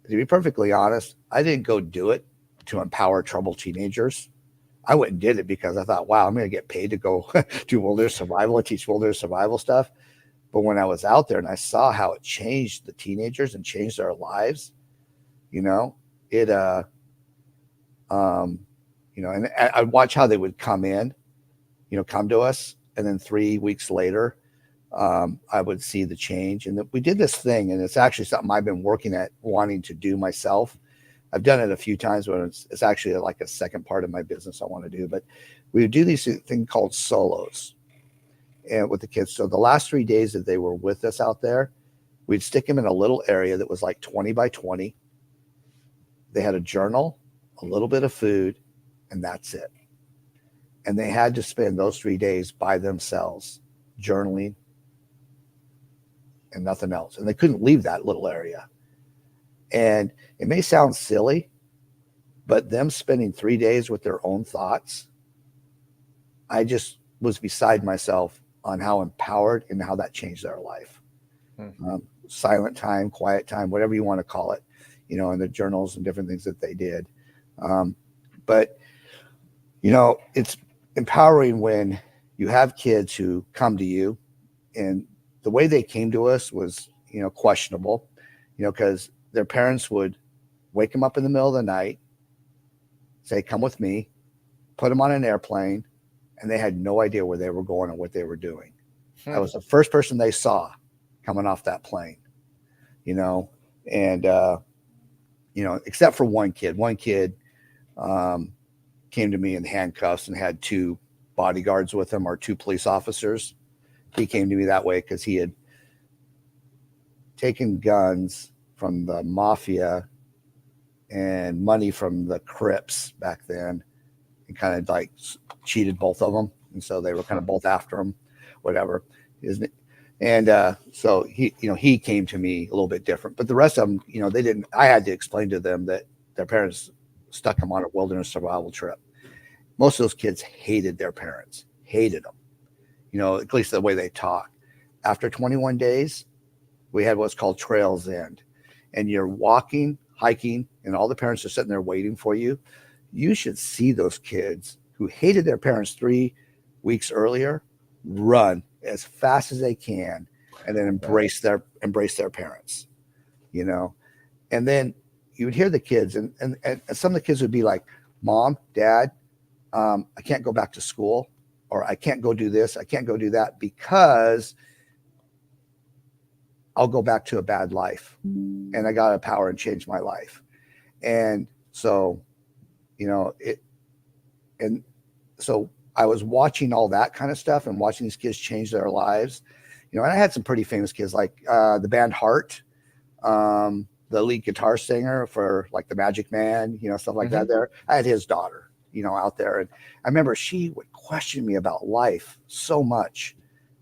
to be perfectly honest, I didn't go do it to empower troubled teenagers. I went and did it because I thought, wow, I'm going to get paid to go do wilderness survival and teach wilderness survival stuff. But when I was out there and I saw how it changed the teenagers and changed their lives, and I'd watch how they would come to us. And then 3 weeks later, I would see the change. And we did this thing, and it's actually something I've been working at wanting to do myself. I've done it a few times, but it's actually like a second part of my business I want to do. But we would do these thing called solos and with the kids. So the last 3 days that they were with us out there, we'd stick them in a little area that was like 20 by 20. They had a journal, a little bit of food, and that's it. And they had to spend those 3 days by themselves, journaling and nothing else. And they couldn't leave that little area. And it may sound silly, but them spending 3 days with their own thoughts, I just was beside myself on how empowered and how that changed their life. Silent time, quiet time, whatever you want to call it, in the journals and different things that they did. But it's empowering when you have kids who come to you, and the way they came to us was, questionable, because their parents would wake them up in the middle of the night, say, come with me, put them on an airplane, and they had no idea where they were going or what they were doing. I was the first person they saw coming off that plane, and, except for one kid. One kid came to me in handcuffs and had 2 bodyguards with him, or 2 police officers. He came to me that way because he had taken guns from the mafia and money from the Crips back then, and kind of like cheated both of them. And so they were kind of both after him, whatever, isn't it? And so he came to me a little bit different, but the rest of them, they didn't. I had to explain to them that their parents stuck them on a wilderness survival trip. Most of those kids hated their parents, hated them, at least the way they talk. After 21 days, we had what's called Trails End, and you're walking, hiking, and all the parents are sitting there waiting for you. You should see those kids who hated their parents 3 weeks earlier run as fast as they can, and then embrace their parents, and then you would hear the kids, and some of the kids would be like, Mom, Dad, I can't go back to school, or I can't go do this, I can't go do that, because I'll go back to a bad life, and I got to power and change my life. And so, so I was watching all that kind of stuff and watching these kids change their lives. And I had some pretty famous kids, like the band Heart, the lead guitar singer for like the Magic Man, stuff like that there. I had his daughter, out there. And I remember she would question me about life so much,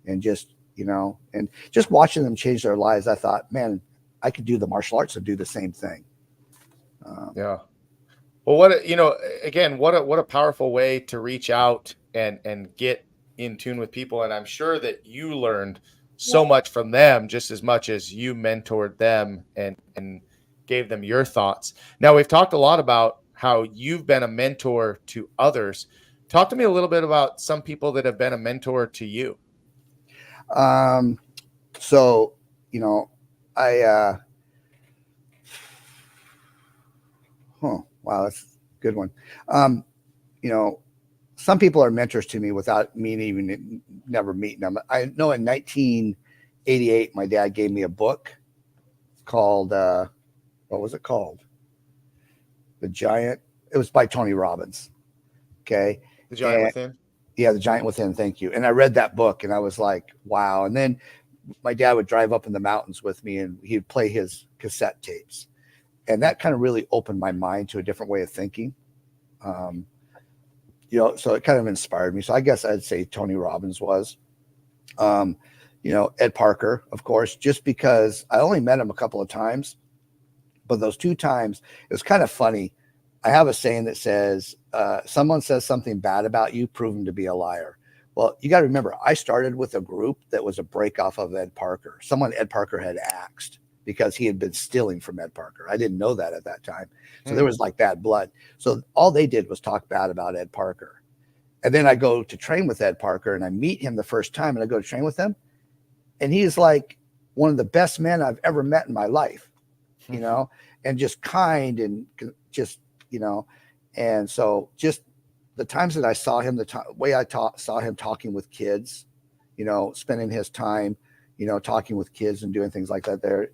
and just, and just watching them change their lives, I thought, man, I could do the martial arts and do the same thing. Yeah. Well, what a powerful way to reach out and get in tune with people. And I'm sure that you learned so much from them, just as much as you mentored them and gave them your thoughts. Now, we've talked a lot about how you've been a mentor to others. Talk to me a little bit about some people that have been a mentor to you. So, wow, that's a good one. Some people are mentors to me without me even never meeting them. I know in 1988, my dad gave me a book called, what was it called? The Giant. It was by Tony Robbins. Okay. The Giant Within? Yeah, The Giant Within. Thank you. And I read that book and I was like, wow. And then my dad would drive up in the mountains with me and he'd play his cassette tapes. And that kind of really opened my mind to a different way of thinking. So it kind of inspired me. So I guess I'd say Tony Robbins was, Ed Parker, of course, just because I only met him a couple of times, but those 2 times, it was kind of funny. I have a saying that says, someone says something bad about you, prove them to be a liar. Well, you got to remember, I started with a group that was a break off of Ed Parker. Someone Ed Parker had axed because he had been stealing from Ed Parker. I didn't know that at that time. So there was like bad blood. So all they did was talk bad about Ed Parker. And then I go to train with Ed Parker, and I meet him the first time, and I go to train with him. And he's like one of the best men I've ever met in my life, and just kind and just, and so just the times that I saw him, way I saw him talking with kids, spending his time, talking with kids and doing things like that there.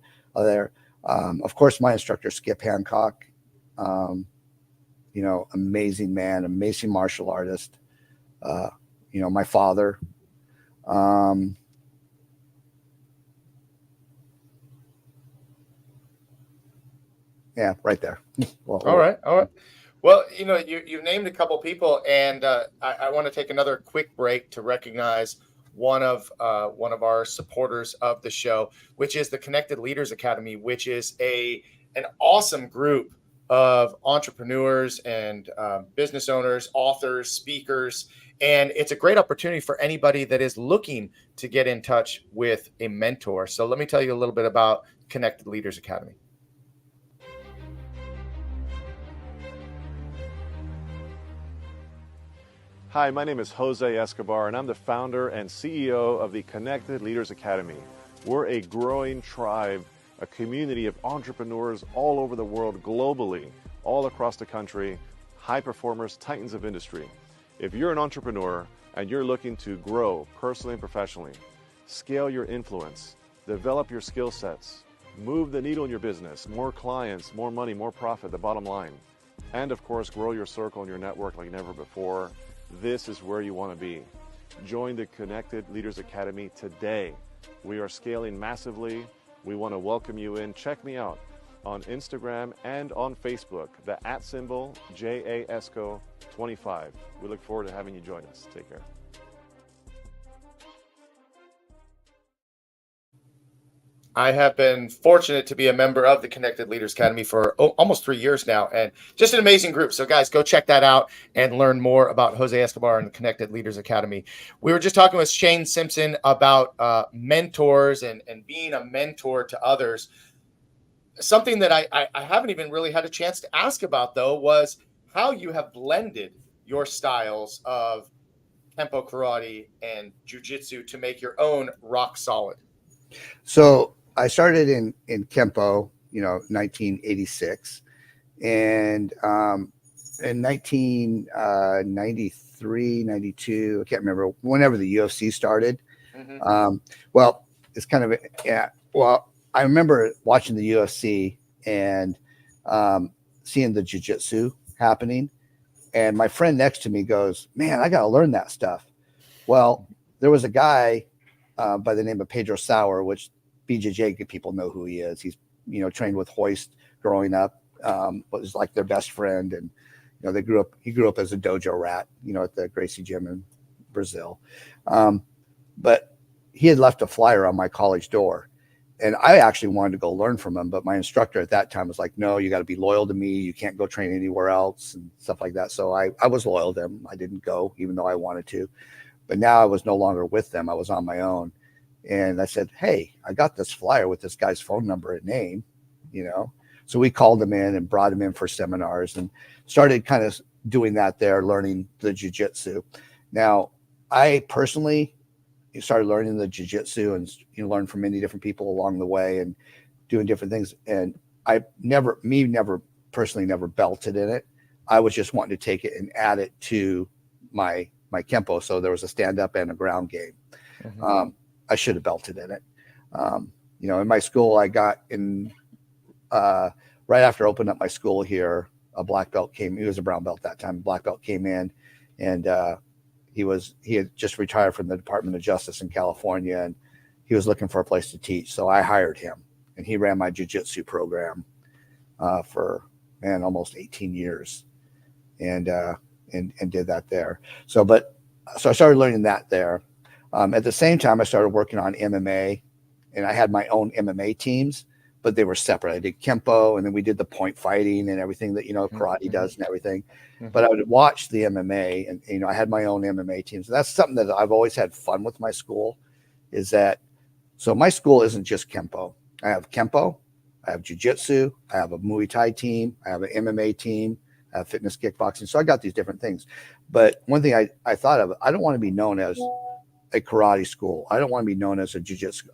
Of course, my instructor, Skip Hancock, amazing man, amazing martial artist. My father, yeah, right there. All right. Well, you've named a couple people, and I want to take another quick break to recognize one of our supporters of the show, which is the Connected Leaders Academy, which is an awesome group of entrepreneurs and business owners, authors, speakers, and it's a great opportunity for anybody that is looking to get in touch with a mentor. So let me tell you a little bit about Connected Leaders Academy. Hi, my name is Jose Escobar, and I'm the founder and CEO of the Connected Leaders Academy. We're a growing tribe, a community of entrepreneurs all over the world, globally, all across the country, high performers, titans of industry. If you're an entrepreneur and you're looking to grow personally and professionally, scale your influence, develop your skill sets, move the needle in your business, more clients, more money, more profit, the bottom line, and of course, grow your circle and your network like never before, this is where you want to be. Join the Connected Leaders Academy today. We are scaling massively. We want to welcome you in. Check me out on Instagram and on Facebook, the @ JAESCO25. We look forward to having you join us. Take care. I have been fortunate to be a member of the Connected Leaders Academy for almost 3 years now, and just an amazing group. So guys, go check that out and learn more about Jose Escobar and the Connected Leaders Academy. We were just talking with Shayne Simpson about mentors and being a mentor to others. Something that I haven't even really had a chance to ask about, though, was how you have blended your styles of Kenpo karate and jiu-jitsu to make your own rock solid. So I started in Kenpo, 1986, and in 1993, 92, I can't remember, whenever the UFC started. Mm-hmm. Well, it's kind of, yeah. Well, I remember watching the UFC and seeing the jiu-jitsu happening, and my friend next to me goes, "Man, I got to learn that stuff." Well, there was a guy by the name of Pedro Sauer, which BJJ people know who he is. He's, trained with Hoist growing up, was like their best friend. And, he grew up as a dojo rat, at the Gracie gym in Brazil. But he had left a flyer on my college door, and I actually wanted to go learn from him. But my instructor at that time was like, "No, you got to be loyal to me. You can't go train anywhere else," and stuff like that. So I was loyal to him. I didn't go, even though I wanted to. But now I was no longer with them. I was on my own. And I said, "Hey, I got this flyer with this guy's phone number and name, So we called him in and brought him in for seminars and started kind of doing that there, learning the jiu-jitsu. Now, I personally started learning the jiu-jitsu and learned from many different people along the way and doing different things. And I never belted in it. I was just wanting to take it and add it to my Kenpo. So there was a stand-up and a ground game. Mm-hmm. I should have belted in it. In my school, I got in right after I opened up my school here, a black belt came. He was a brown belt at that time. Black belt came in, and he had just retired from the Department of Justice in California, and he was looking for a place to teach. So I hired him, and he ran my jiu-jitsu program for almost 18 years, and did that there. So I started learning that there. At the same time, I started working on MMA, and I had my own MMA teams, but they were separate. I did Kenpo, and then we did the point fighting and everything that, karate does and everything. But I would watch the MMA, and, I had my own MMA teams. And that's something that I've always had fun with my school, is that, so my school isn't just Kenpo. I have Kenpo, I have Jiu Jitsu, I have a Muay Thai team, I have an MMA team, I have fitness kickboxing. So I got these different things. But one thing I thought of, I don't want to be known as a karate school. I don't want to be known as a Jiu Jitsu.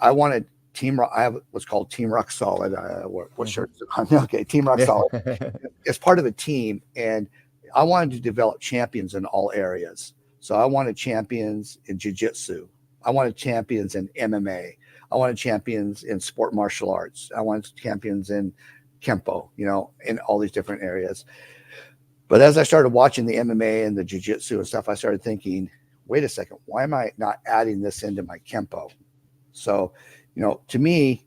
I wanted I have what's called Team Rock Solid. What shirt is it on? Okay, Team Rock Solid. It's part of a team, and I wanted to develop champions in all areas. So I wanted champions in jiu-jitsu. I wanted champions in MMA. I wanted champions in sport martial arts. I wanted champions in Kenpo, in all these different areas. But as I started watching the MMA and the jiu-jitsu and stuff, I started thinking, wait a second, why am I not adding this into my Kenpo? So, to me,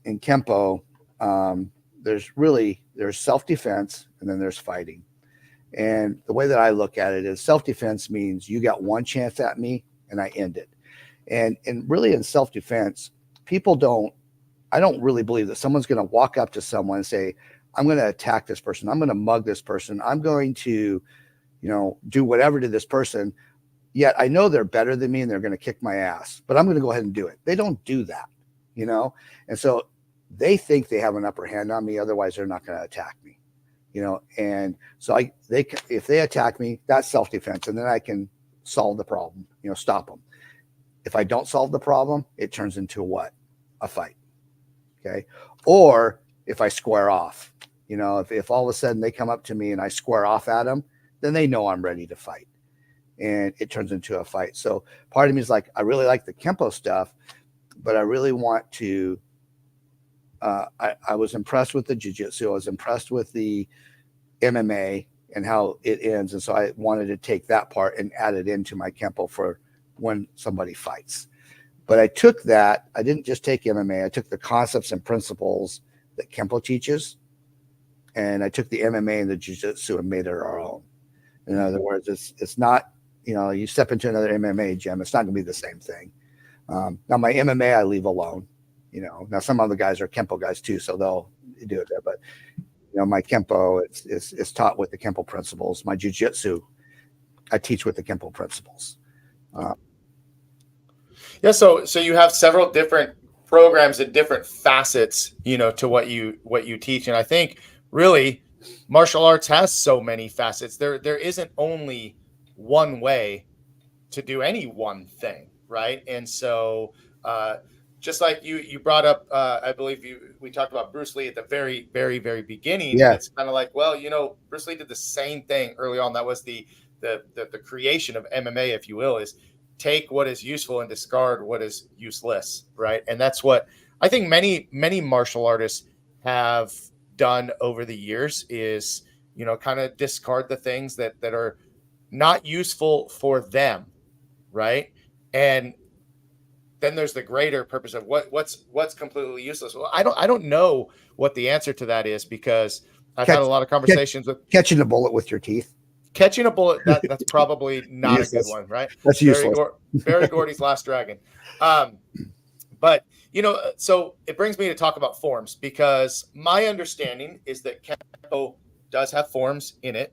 in Kenpo, there's self-defense, and then there's fighting. And the way that I look at it is, self-defense means you got one chance at me and I end it. And really, in self-defense, I don't really believe that someone's going to walk up to someone and say, I'm going to attack this person. I'm going to mug this person. I'm going to, do whatever to this person. Yet I know they're better than me and they're going to kick my ass, but I'm going to go ahead and do it. They don't do that, And so they think they have an upper hand on me. Otherwise, they're not going to attack me, And so if they attack me, that's self-defense. And then I can solve the problem, stop them. If I don't solve the problem, it turns into what? A fight. Okay. Or if I square off, if all of a sudden they come up to me and I square off at them, then they know I'm ready to fight. And it turns into a fight. So part of me is like, I really like the Kenpo stuff, but I really want to, I was impressed with the jiu-jitsu. I was impressed with the MMA and how it ends. And so I wanted to take that part and add it into my Kenpo for when somebody fights. But I took that, I didn't just take MMA, I took the concepts and principles that Kenpo teaches, and I took the MMA and the jiu-jitsu and made it our own. In other words, it's not, you step into another MMA gym, it's not going to be the same thing. Now my MMA I leave alone. Now some other guys are Kenpo guys too, so they'll do it there. But my Kenpo it's taught with the Kenpo principles. My jiu-jitsu I teach with the Kenpo principles. Yeah, so you have several different programs and different facets, to what you teach, and I think really martial arts has so many facets. There isn't only one way to do any one thing, right? And so just like you brought up, I believe we talked about Bruce Lee at the very, very, very beginning. Yeah. And it's kind of like, well, Bruce Lee did the same thing early on. That was the creation of MMA, if you will, is take what is useful and discard what is useless, right? And that's what I think many martial artists have done over the years is, kind of discard the things that are not useful for them, right? And then there's the greater purpose of what's completely useless. Well, I don't know what the answer to that is, because I've had a lot of conversations with catching a bullet with your teeth. Catching a bullet, that's probably not a good one, right? That's useless. Barry Gordy's Last Dragon. But, so it brings me to talk about forms, because my understanding is that Kenpo does have forms in it,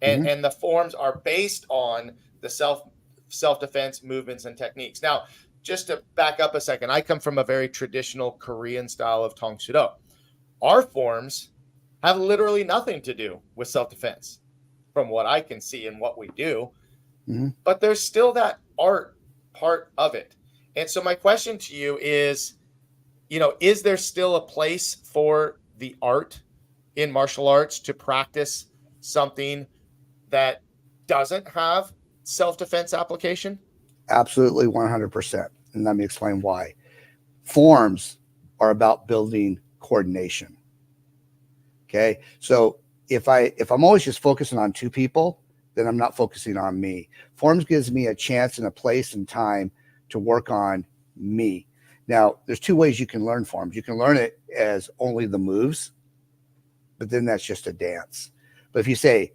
and the forms are based on the self-defense movements and techniques. Now, just to back up a second, I come from a very traditional Korean style of Tong Soo Do. Our forms have literally nothing to do with self-defense, from what I can see and what we do, but there's still that art part of it. And so my question to you is, is there still a place for the art in martial arts to practice something that doesn't have self-defense application? Absolutely, 100%. And let me explain why. Forms are about building coordination. Okay. So if I'm always just focusing on two people, then I'm not focusing on me. Forms gives me a chance and a place and time to work on me. Now, there's two ways you can learn forms. You can learn it as only the moves, but then that's just a dance. But if you say,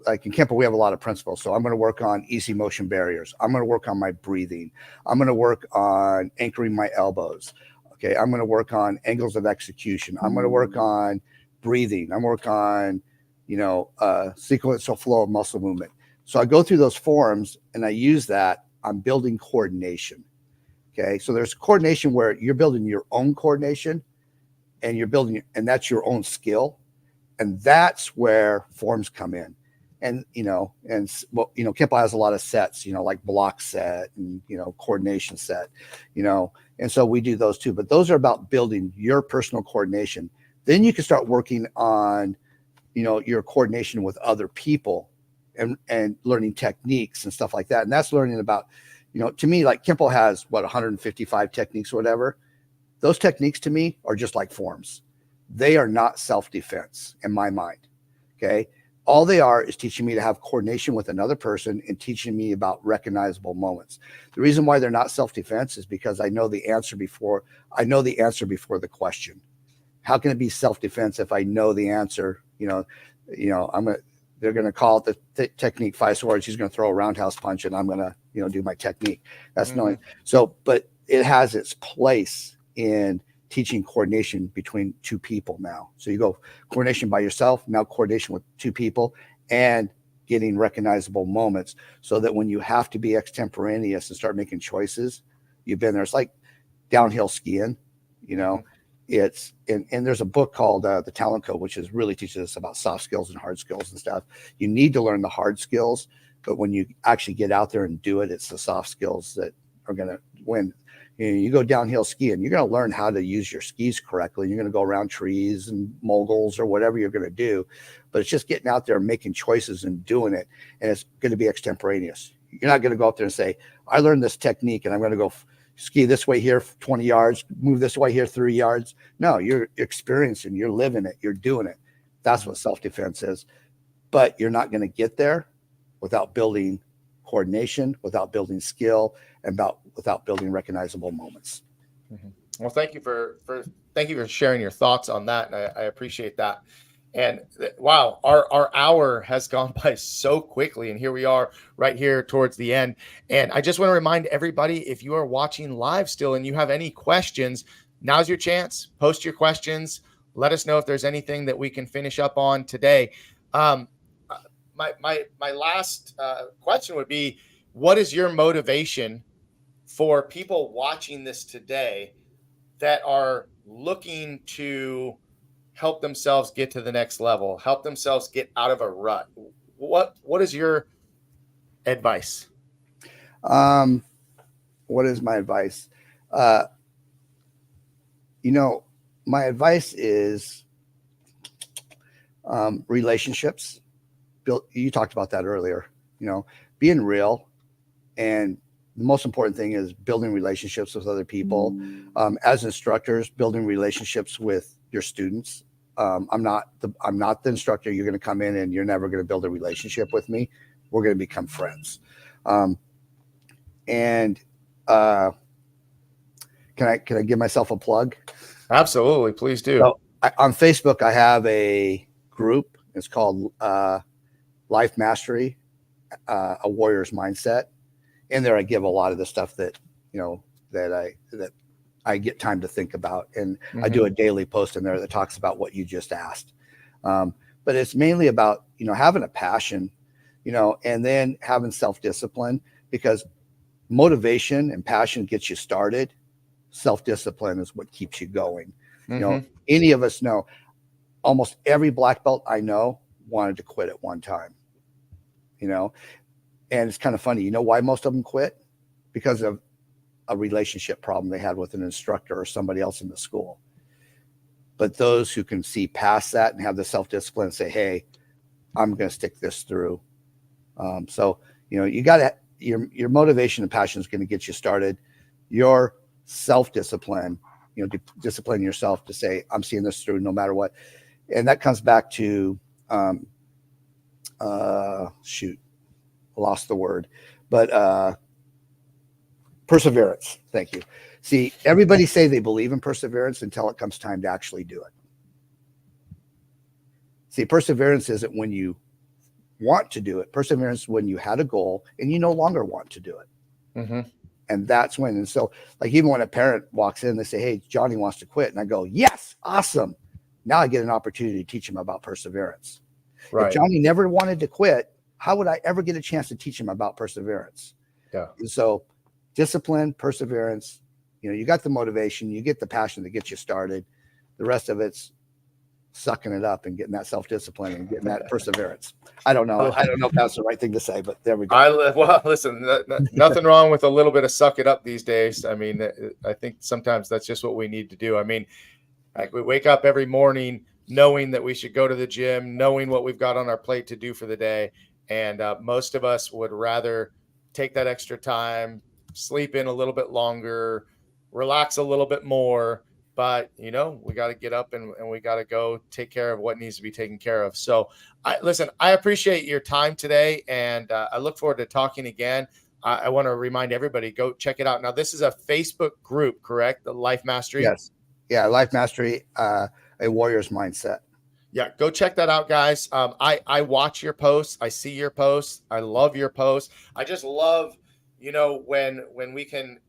like in Kenpo, we have a lot of principles. So I'm going to work on easy motion barriers. I'm going to work on my breathing. I'm going to work on anchoring my elbows. Okay. I'm going to work on angles of execution. I'm going to work on breathing. I'm work on, sequential flow of muscle movement. So I go through those forms and I use that. I'm building coordination. Okay. So there's coordination where you're building your own coordination and that's your own skill. And that's where forms come in. And, Kenpo has a lot of sets, like block set and, coordination set, and so we do those too, but those are about building your personal coordination. Then you can start working on, your coordination with other people and learning techniques and stuff like that. And that's learning about, to me, like Kenpo has 155 techniques or whatever. Those techniques to me are just like forms. They are not self-defense in my mind. Okay. All they are is teaching me to have coordination with another person and teaching me about recognizable moments. The reason why they're not self-defense is because I know the answer before the question. How can it be self-defense if I know the answer? They're going to call it the technique 5 swords. He's going to throw a roundhouse punch and I'm going to, do my technique. That's knowing. So, but it has its place in teaching coordination between two people now. So you go coordination by yourself, now coordination with two people, and getting recognizable moments so that when you have to be extemporaneous and start making choices, you've been there. It's like downhill skiing, it's, and there's a book called The Talent Code, which really teaches us about soft skills and hard skills and stuff. You need to learn the hard skills, but when you actually get out there and do it, it's the soft skills that are going to win. You go downhill skiing, you're going to learn how to use your skis correctly. You're going to go around trees and moguls or whatever you're going to do, but it's just getting out there and making choices and doing it. And it's going to be extemporaneous. You're not going to go up there and say, I learned this technique and I'm going to go ski this way here 20 yards, move this way here 3 yards. No, you're experiencing, you're living it, you're doing it. That's what self-defense is. But you're not going to get there without building coordination, without building skill, and without building recognizable moments. Well, thank you for sharing your thoughts on that. And I appreciate that. And wow, our hour has gone by so quickly. And here we are right here towards the end. And I just want to remind everybody, if you are watching live still and you have any questions, now's your chance. Post your questions. Let us know if there's anything that we can finish up on today. My last question would be, what is your motivation for people watching this today that are looking to help themselves get to the next level, help themselves get out of a rut? What is your advice? What is my advice? My advice is relationships. You talked about that earlier, being real. And the most important thing is building relationships with other people. As instructors, building relationships with your students. I'm not the instructor. You're going to come in and you're never going to build a relationship with me. We're going to become friends. Can I give myself a plug? Absolutely. Please do. So on Facebook, I have a group. It's called Life Mastery, A Warrior's Mindset. In there, I give a lot of the stuff that I get time to think about, and I do a daily post in there that talks about what you just asked. But it's mainly about having a passion, and then having self-discipline, because motivation and passion gets you started. Self-discipline is what keeps you going. Any of us know, almost every black belt I know wanted to quit at one time. And it's kind of funny. Why most of them quit? Because of a relationship problem they had with an instructor or somebody else in the school. But those who can see past that and have the self-discipline and say, hey, I'm going to stick this through. You got to, your motivation and passion is going to get you started. Your self-discipline, discipline yourself to say, I'm seeing this through no matter what. And that comes back to, lost the word, but perseverance. Thank you. See, everybody say they believe in perseverance until it comes time to actually do it. See, perseverance isn't when you want to do it. Perseverance is when you had a goal and you no longer want to do it. Mm-hmm. And that's when, and so like even when a parent walks in, they say, hey, Johnny wants to quit. And I go, yes, awesome. Now I get an opportunity to teach him about perseverance. Right. If Johnny never wanted to quit, how would I ever get a chance to teach him about perseverance? Yeah. And so discipline, perseverance, you got the motivation, you get the passion that gets you started. The rest of it's sucking it up and getting that self-discipline and getting that perseverance. I don't know if that's the right thing to say, but there we go. Well, listen, nothing wrong with a little bit of suck it up these days. I mean, I think sometimes that's just what we need to do. I mean, like we wake up every morning knowing that we should go to the gym, knowing what we've got on our plate to do for the day. And most of us would rather take that extra time, sleep in a little bit longer, relax a little bit more. But, we got to get up and we got to go take care of what needs to be taken care of. So, I appreciate your time today, and I look forward to talking again. I want to remind everybody, go check it out. Now, this is a Facebook group, correct? The Life Mastery? Yes. Yeah, Life Mastery, a warrior's mindset. Yeah, go check that out, guys. I watch your posts. I see your posts. I love your posts. I just love, when we can,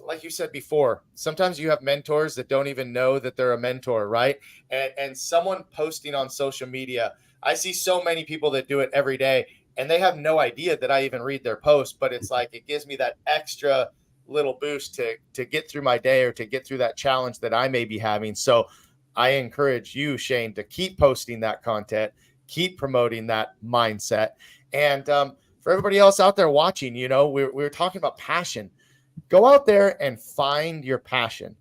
like you said before, sometimes you have mentors that don't even know that they're a mentor, right? And someone posting on social media, I see so many people that do it every day, and they have no idea that I even read their post, but it's like, it gives me that extra little boost to get through my day or to get through that challenge that I may be having. So I encourage you, Shayne, to keep posting that content, keep promoting that mindset. And for everybody else out there watching, we're talking about passion. Go out there and find your passion.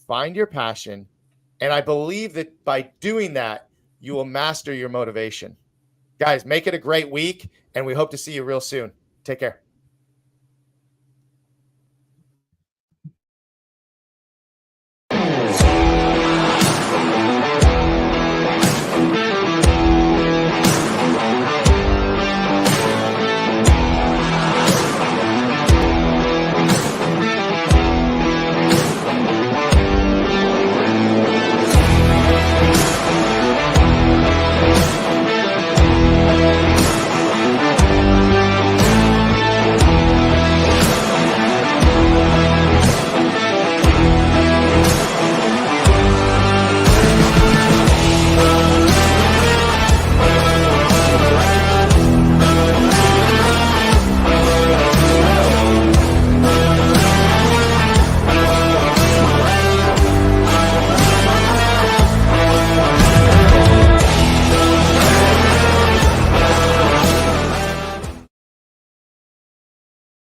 Find your passion. And I believe that by doing that, you will master your motivation. Guys, make it a great week, and we hope to see you real soon. Take care.